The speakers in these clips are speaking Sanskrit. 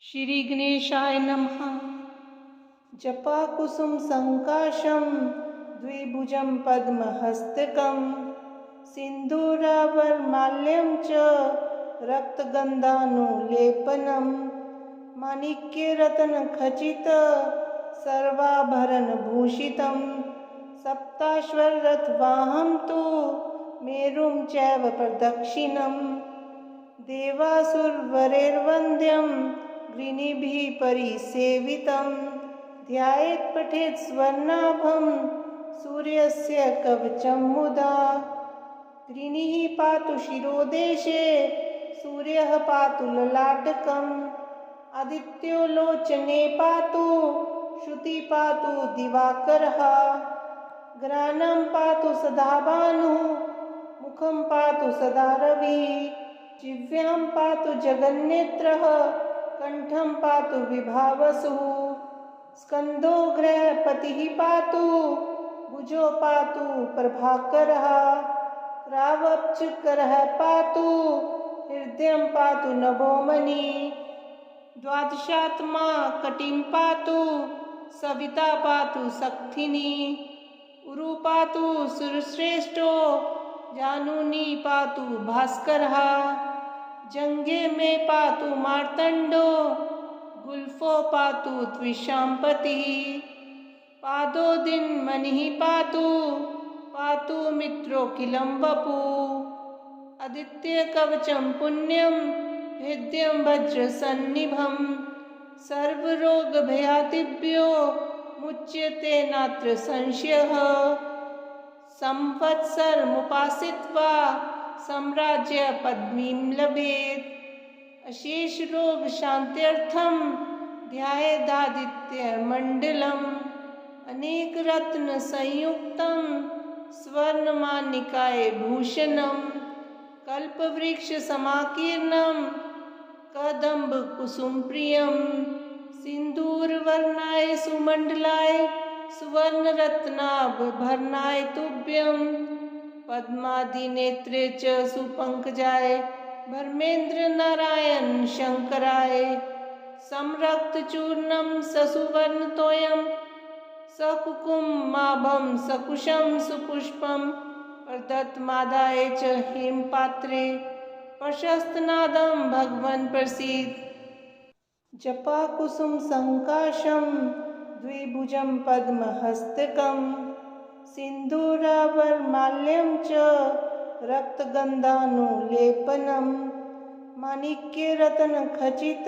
श्री गणेशाय नमः। जपाकुसुम संकाशं द्विभुजं पद्महस्तकं सिन्दूराभरणमाल्यं च रक्तगन्धानुलेपनं माणिक्यरत्नखचित सर्वाभरणभूषितं सप्ताश्वरथवाहं तु मेरुं चैव प्रदक्षिणं देवासुरवरैर्वन्द्यं गृणिभिः परिसेवितं ध्यायेत् पठेत् स्वर्णाभं सूर्यस्य कवचं मुदा। गृणिः पातु शिरोदेशे सूर्यः पातु ललाटकम् आदित्यो लोचने पातु श्रुति पातु दिवाकरः ग्रानं पातु सदा भानुः मुखं पातु सदा रविः जिह्वां पातु जगन्नेत्रः कंठं पातु विभावसुः स्कंदो गृहपतिः पातु भुजो पातु प्रभाकरः रावपचकरः पातु हृदयं पातु नभोमणि द्वादशात्मा कटिं पातु सविता पातु सक्थिनी उरु पातु सुरश्रेष्ठो जानुनी पातु भास्करः जंगे में पातु मार्तंडो गुल्फो पातु त्विषांपतिः पादो दिन मनिः पातु पातु मित्रोऽखिलं वपु आदित्य कवचं पुण्यं भेद्यं वज्रसन्निभं सर्वरोगभयादिभ्यो मुच्यते नात्र संशयः संवत्सरमुपासित्वा साम्राज्य पद्मीं लभेत् अशेष रोग शांत्यर्थं ध्यायेदादित्यमण्डलम् अनेक रत्न संयुक्तं स्वर्णमाणिकाय भूषणं कल्पवृक्ष समाकीर्णं कदम्ब कुसुम प्रियं सिन्दूरवर्णाय सुमण्डलाय सुवर्णरत्नाभरणाय तुभ्यं पद्मादिनेत्रे च सुपङ्कजाय धर्मेन्द्र नारायण शंकराय संरक्तचूर्णं ससुवर्णतोयं सकुकुमाभं सकुशं सुपुष्पं प्रदत्तमादाय च हेमपात्रे प्रशस्तनादं भगवन् प्रसीद। जपाकुसुम संकाशं द्विभुजं पद्महस्तकं सिन्दूराभरणमाल्यं च रक्तगन्धानुलेपनं माणिक्यरत्नखचित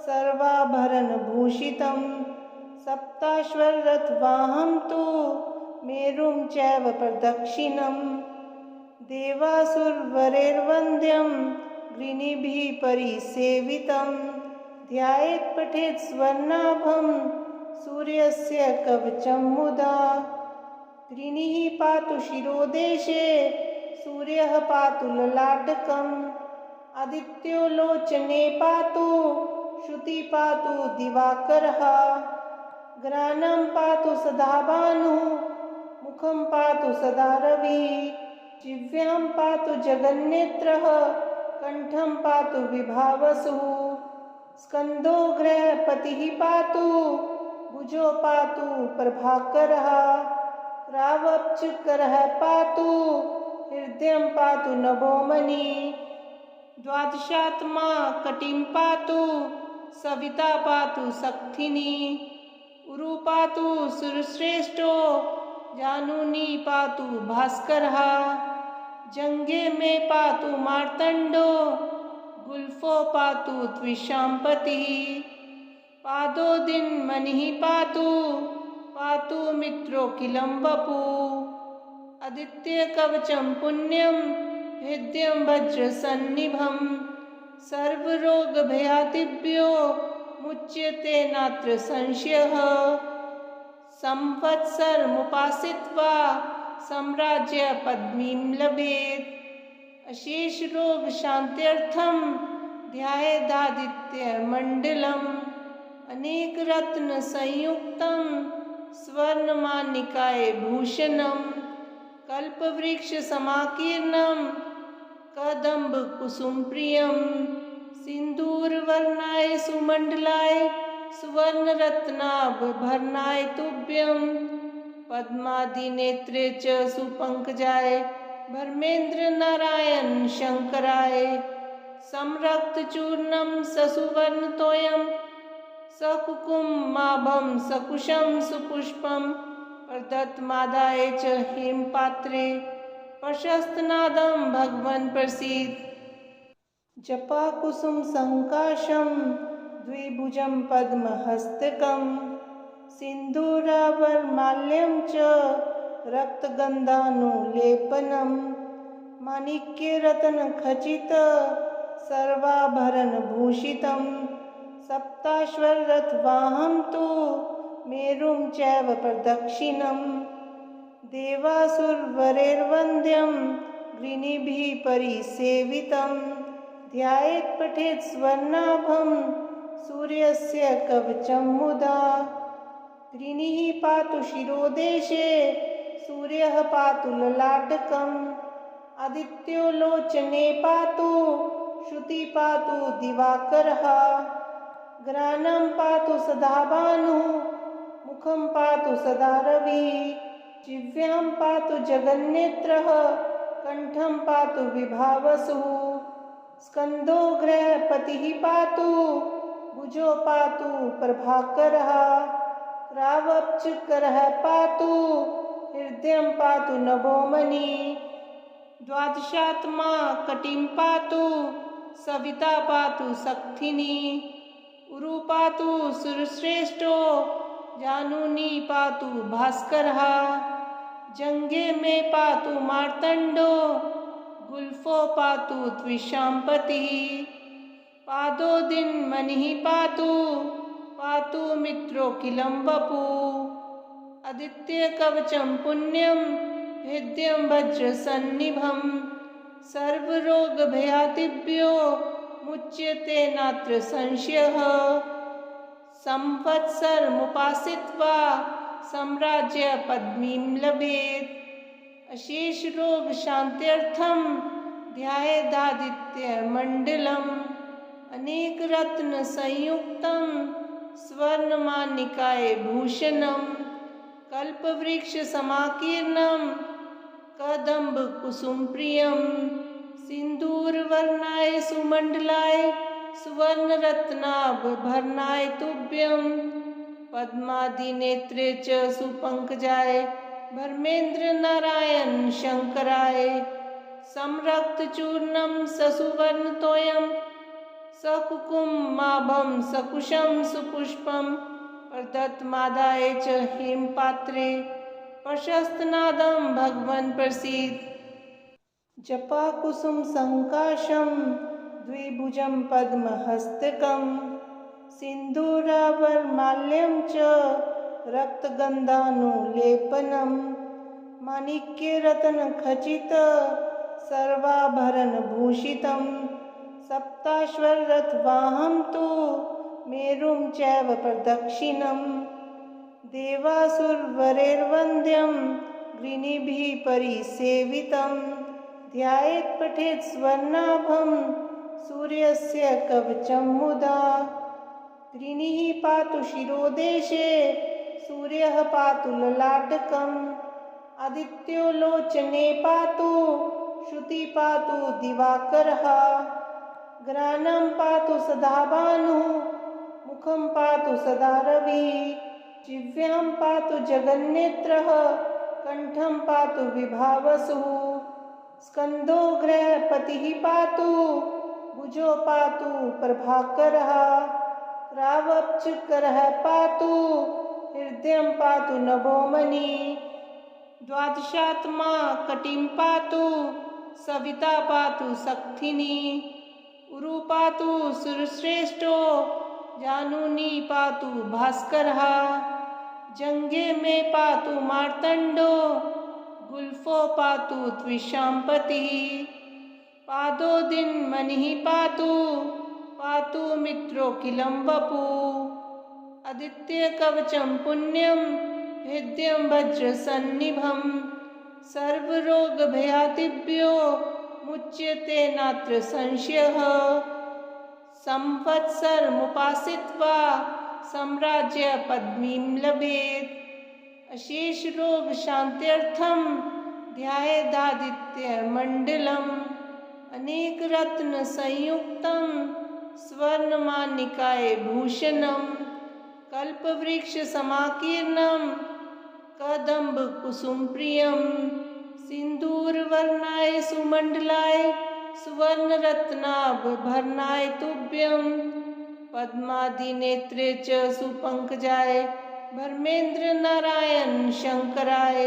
सर्वाभरणभूषितं सप्ताश्वरथवाहं तु मेरुं चैव प्रदक्षिणं देवासुरवरैर्वन्द्यं गृणिभिः परिसेवितं ध्यायेत् पठेत् स्वर्णाभं सूर्यस्य कवचं मुदा। गृणिः पातु शिरोदेशे सूर्यः पातु ललाटकम् आदित्यो लोचने पातु श्रुति पातु दिवाकरः ग्रानं पातु सदा भानुः मुखं पातु सदा रविः जिह्वां पातु जगन्नेत्रः कंठं पातु विभावसुः स्कंदो गृहपतिः पातु भुजो पातु प्रभाकरः रावपचकरः पातु हृदयं पातु नभोमणि द्वादशात्मा कटिं पातु सविता पातु सक्थिनी उरु पातु सुरश्रेष्ठो जानुनी पातु भास्करः जंगे में पातु मार्तंडो गुल्फो पातु त्विषांपतिः पादो दिन मनिः पातु पातु मित्रोऽखिलं वपु आदित्य कवचं पुण्यं भेद्यं वज्रसन्निभं सर्वरोगभयादिभ्यो मुच्यते नात्र संशयः संवत्सरमुपासित्वा साम्राज्य पद्मीं लभेत् अशेष रोग शांत्यर्थं ध्यायेदादित्यमण्डलम् अनेक रत्न संयुक्तं स्वर्णमाणिकाय भूषणं कल्पवृक्ष समाकीर्णं कदम्ब कुसुम प्रियं सिन्दूरवर्णाय सुमण्डलाय सुवर्णरत्नाभरणाय तुभ्यं पद्मादिनेत्रे च सुपङ्कजाय धर्मेन्द्र नारायण शङ्कराय संरक्तचूर्णं ससुवर्णतोयं सकुकुमाभं सकुशं सुपुष्पं प्रदत्तमादाय च हेमपात्रे प्रशस्तनादं भगवन् प्रसीद जपाकुसुम संकाशं द्विभुजं पद्महस्तकं सिन्दूराभरमाल्यं च रक्तगन्धानुलेपनं माणिक्यरत्नखचित सर्वाभरणभूषितं सप्ताश्वरथवाहं तु मेरुं चैव प्रदक्षिणं देवासुरवरैर्वन्द्यं गृणिभिः परिसेवितं ध्यायेत् पठेत् स्वर्णाभं सूर्यस्य कवचं मुदा गृणिः पातु शिरोदेशे सूर्यः पातु ललाटकम् आदित्यो लोचने पातु श्रुति पातु दिवाकरः घ्राणं पातु सदा भानुः मुखं पातु सदा रविः जिह्वां पातु जगन्नेत्रः कण्ठं पातु विभावसुः स्कन्दो गृहपतिः पातु भुजो पातु प्रभाकरः रावपचकरः पातु हृदयं पातु नभोमणि द्वादशात्मा कटिं पातु सविता पातु शक्तिनी उरु पातु सुरश्रेष्ठो जानुनी पातु भास्करः जंगे में पातु मार्तंडो गुल्फो पातु द्विषांपतिः पादो दिन मनिः पातु पातु मित्रो किलं वपु आदित्य कवचं पुण्यं भेद्यं वज्रसन्निभं सर्वरोगभयादिभ्यो मुच्यते नात्र संशयः संवत्सरमुपासित्वा साम्राज्य पदवीं लभेत् अशेष रोग शान्त्यर्थं ध्यायेदादित्यमण्डलम् अनेक रत्न संयुक्तं स्वर्णमाणिकाय भूषणं कल्पवृक्ष समाकीर्णं कदम्ब कुसुम प्रियं सिन्दूरवर्णाय सुमण्डलाय सुवर्णरत्नाभरणाय तुभ्यं पद्मादिनेत्रे च सुपङ्कजाय धर्मेन्द्र नारायण शङ्कराय संरक्तचूर्णं ससुवर्णतोयं सकुकुमाभं सकुशं सुपुष्पं प्रदत्तमादाय च हेमपात्रे प्रशस्तनादं भगवन् प्रसीद जपाकुसुम संकाशं द्विभुजं पद्महस्तकं सिन्दूराभरमाल्यं च रक्तगन्धानुलेपनं माणिक्यरत्नखचित सर्वाभरणभूषितं सप्ताश्वरथवाहं तु मेरुं चैव प्रदक्षिणं देवासुरवरैर्वन्द्यं गृणिभिः परिसेवितं ध्यायेत् पठेत् स्वर्णाभं सूर्यस्य कवचं मुदा गृणिः पातु शिरोदेशे सूर्यः पातु ललाटकम् आदित्यो लोचने पातु श्रुति पातु दिवाकरः घ्राणं पातु सदा भानुः मुखं पातु सदा रविः जिह्वां पातु जगन्नेत्रः कण्ठं पातु विभावसुः स्कन्दो गृहपतिः पातु भुजो पातु प्रभाकरः रावपचकरः पातु हृदयं पातु नभोमणि द्वादशात्मा कटिं पातु सविता पातु शक्तिनी उरु पातु सुरश्रेष्ठो जानुनी पातु भास्करः जंगे में पातु मार्तंडो गुल्फो पातु द्विषांपतिः पादो दिन मनिः पातु पातु मित्रो किलं वपु आदित्य कवचं पुण्यं भेद्यं वज्रसन्निभं सर्वरोगभयादिभ्यो मुच्यते नात्र संशयः संवत्सरमुपासित्वा साम्राज्यपदवीं लभेत्। अशेषरोगशान्त्यर्थं ध्यायेदादित्यमण्डलम् अनेकरत्नसंयुक्तं स्वर्णमाणिक्य भूषणं कल्पवृक्षसमाकीर्णं कदम्बकुसुमप्रियं सिन्दूरवर्णाय सुमण्डलाय सुवर्णरत्नाभरणाय तुभ्यं पद्मादिनेत्रे च सुपङ्कजाय धर्मेन्द्रनारायण शङ्कराय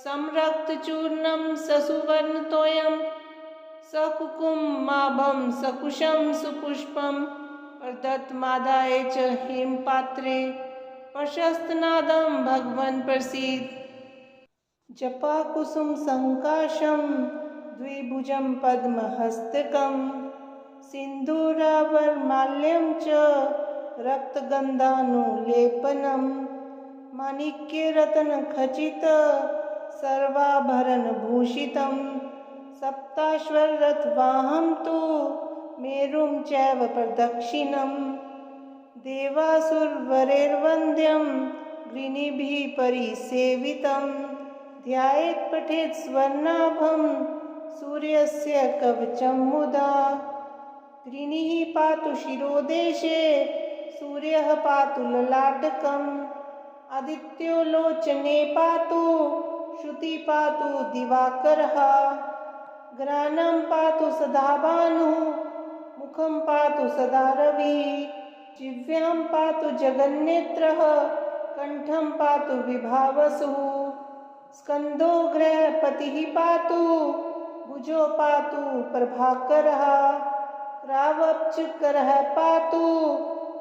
संरक्तचूर्णं ससुवर्णतोयं सकुकुमाभं सकुशं सुपुष्पं प्रदत्तमादाय च हेमपात्रे प्रशस्तनादं भगवन् प्रसीद। जपाकुसुम संकाशं द्विभुजं पद्महस्तकं सिन्दूराभरणमाल्यं च रक्तगन्धानुलेपनं माणिक्यरत्नखचित सर्वाभरणभूषितं सप्ताश्वरथवाहं तु मेरुं चैव प्रदक्षिणं देवासुरवरैर्वन्द्यं गिरिभिः परिसेवितं ध्यायेत् पठेत् स्वर्णाभं सूर्यस्य कवचं मुदा गिरिः पातु शिरोदेशे सूर्यः पातु ललाटकम् आदित्यो लोचने पातु श्रुति पातु दिवाकरः ग्रानं पातु सदा भानुः मुखं पातु सदा रविः जिह्वां पातु जगन्नेत्रः कंठं पातु विभावसुः स्कन्दो गृहपतिः पातु भुजो पातु प्रभाकरः रावपचकरः पातु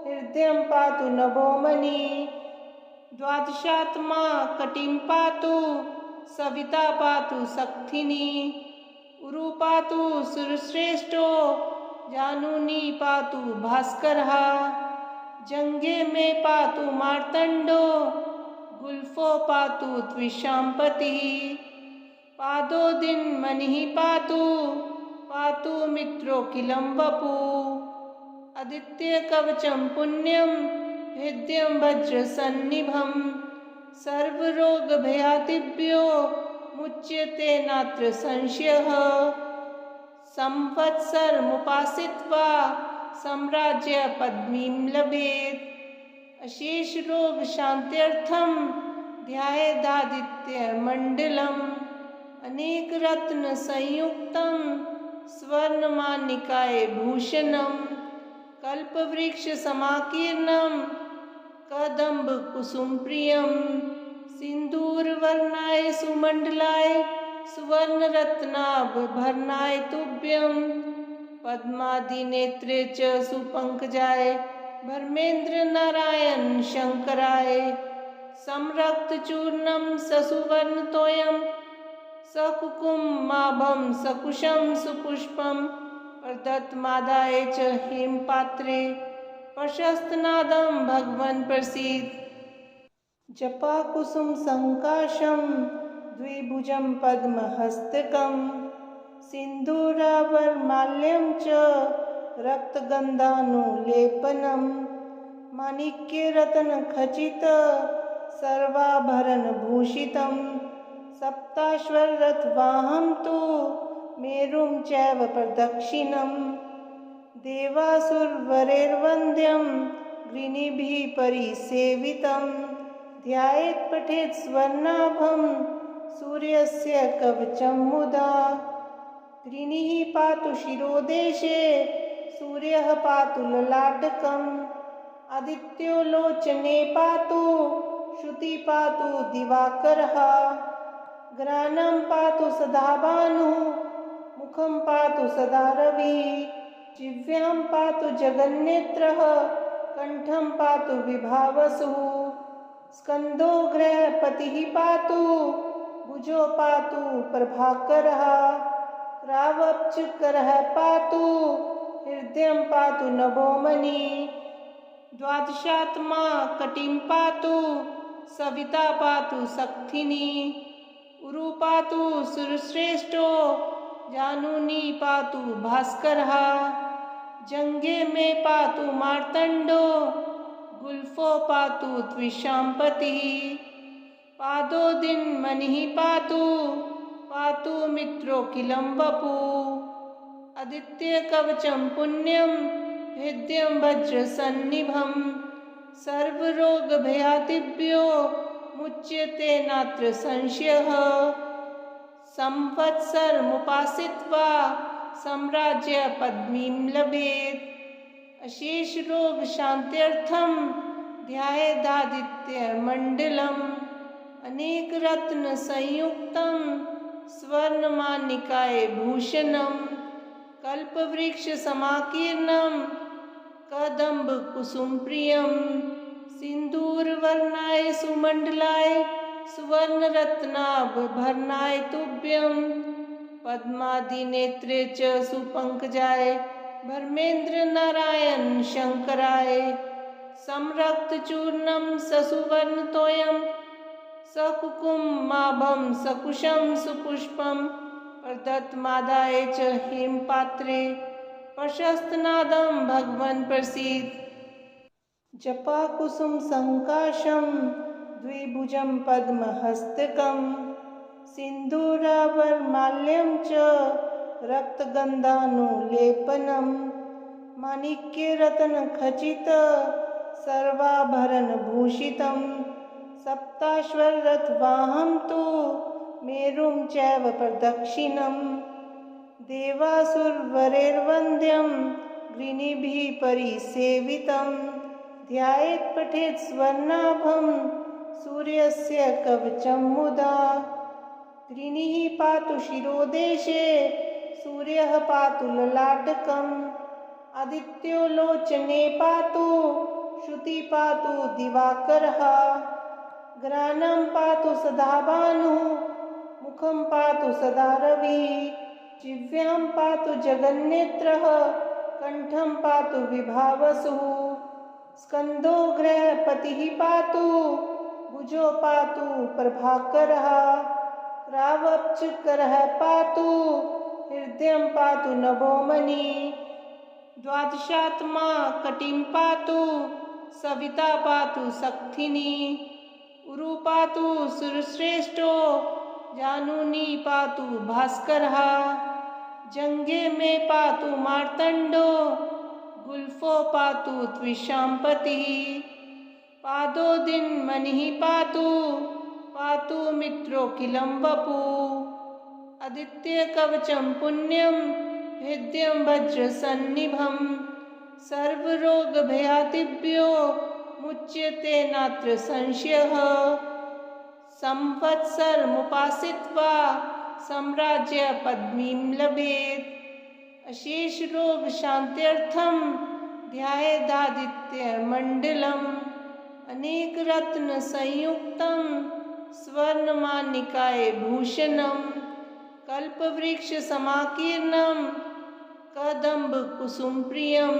हृदयं पातु नभोमणि द्वादशात्मा कटिं पातु सविता पातु सक्थिनी उरु पातु सुरश्रेष्ठो जानुनी पातु भास्करः जंगे में पातु मार्तंडो गुल्फो पातु त्विषाम्पतिः पादो दिन मनिः पातु पातु मित्रोऽखिलं वपु आदित्य कवचं पुण्यं हृदयं वज्रसन्निभं सर्वरोगभयादिभ्यो मुच्यते नात्र संशयः संवत्सरमुपासित्वा साम्राज्यपदवीं लभेत् अशेषरोगशान्त्यर्थं ध्यायेदादित्यमण्डलम् अनेकरत्नसंयुक्तं स्वर्णमाणिक्य भूषणं कल्पवृक्षसमाकीर्णं कदम्बकुसुमप्रियं सिन्दूरवर्णाय सुमण्डलाय सुवर्णरत्नाभरणाय तुभ्यं पद्मादिनेत्रे च सुपङ्कजाय धर्मेन्द्रनारायण शङ्कराय संरक्तचूर्णं ससुवर्णतोयं सकुकुमाभं सकुशं सुपुष्पं प्रदत्तमादाय च हेमपात्रे प्रशस्तनादं भगवन् प्रसीद। जपाकुसुम संकाशं द्विभुजं पद्महस्तकं सिन्दूराभरणमाल्यं च रक्तगन्धानुलेपनं माणिक्यरत्नखचित सर्वाभरणभूषितं सप्ताश्वरथवाहं तु मेरुं चैव प्रदक्षिणं देवासुरवरैर्वन्द्यं गिरिभिः परिसेवितं ध्यायेत् पठेत् स्वर्णाभं सूर्यस्य कवचं मुदा गिरिः पातु शिरोदेशे सूर्यः पातु ललाटकम् आदित्यो लोचने पातु श्रुति पातु दिवाकरः ग्रानं पातु सदा भानुः मुखं पातु सदा रविः जिह्वां पातु जगन्नेत्रः कंठं पातु विभावसुः स्कन्दो गृहपतिः पातु भुजो पातु प्रभाकरः रावपचकरः पातु हृदयं पातु नभोमणि द्वादशात्मा कटिं पातु सविता पातु सक्थिनी उरु पातु सुरश्रेष्ठो जानुनी पातु भास्करः जंगे में पातु मार्तंडो गुल्फो पातु द्विषाम्पतिः पादो दिन मनिः पातु पातु मित्रोऽखिलं वपु आदित्य कवचं पुण्यं भेद्यं वज्रसन्निभं सर्वरोगभयादिभ्यो मुच्यते नात्र संशयः संवत्सरमुपासित्वा साम्राज्य पद्मीं लभेत् अशेष रोग शान्त्यर्थं ध्यायेदादित्यमण्डलम् अनेक रत्न संयुक्तं स्वर्णमानिकाय भूषणं कल्पवृक्ष समाकीर्णं कदम्ब कुसुम प्रियं सिन्दूरवर्णाय सुमण्डलाय सुवर्णरत्नाभरणाय तुभ्यं पद्मादिनेत्रे च सुपङ्कजाय धर्मेन्द्र नारायण शंकराय संरक्तचूर्णं ससुवर्णतोयं सकुकुमाभं सकुशं सुपुष्पं प्रदत्तमादाय च हेमपात्रे प्रशस्तनादं भगवन् प्रसीद जपाकुसुम संकाशं द्विभुजं पद्महस्तकं सिन्दूराभरमाल्यं च रक्तगन्धानुलेपनं माणिक्यरत्नखचित सर्वाभरणभूषितं सप्ताश्वरथवाहं तु मेरुं चैव प्रदक्षिणं देवासुरवरैर्वन्द्यं गृणिभिः परिसेवितं ध्यायेत् पठेत् स्वर्णाभं सूर्यस्य कवचं मुदा गृणिः पातु शिरोदेशे सूर्यः पातु ललाटकम् आदित्यो लोचने पातु श्रुति पातु दिवाकरः ग्रानं पातु सदा भानुः मुखं पातु सदा रविः जिह्वां पातु जगन्नेत्रः कंठं पातु विभावसुः स्कन्दो गृहपतिः पातु भुजो पातु प्रभाकरः रावपचकरः पातु हृदयं पातु नभोमणि द्वादशात्मा कटिं पातु सविता पातु सक्थिनी उरु पातु सुरश्रेष्ठो जानुनी पातु भास्करः जंगे में पातु मार्तंडो गुल्फो पातु द्विषाम्पतिः पादो दिन मनिः पातु पातु मित्रोऽखिलं वपु आदित्य कवचं पुण्यं भेद्यं वज्रसन्निभं सर्वरोगभयादिभ्यो मुच्यते नात्र संशयः संवत्सरमुपासित्वा साम्राज्य पद्मीं लभेत् अशेष रोग शान्त्यर्थं ध्यायेदादित्यमण्डलम् अनेक रत्न संयुक्तं स्वर्णमानिकाय भूषणं कल्पवृक्ष समाकीर्णं कदम्ब कुसुम प्रियं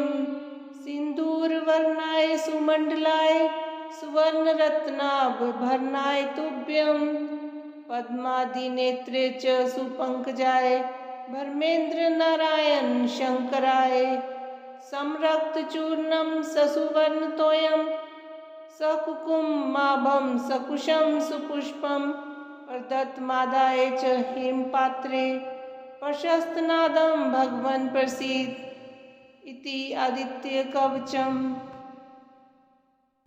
सिन्दूरवर्णाय सुमण्डलाय सुवर्णरत्नाभरणाय तुभ्यं पद्मादिनेत्रे च सुपङ्कजाय धर्मेन्द्र नारायण शंकराय संरक्तचूर्णं ससुवर्णतोयं सकुकुमाभं सकुशं सुपुष्पं प्रदत्तमादाय च हेमपात्रे प्रशस्तनादं भगवन् प्रसीद इति आदित्य कवचम्।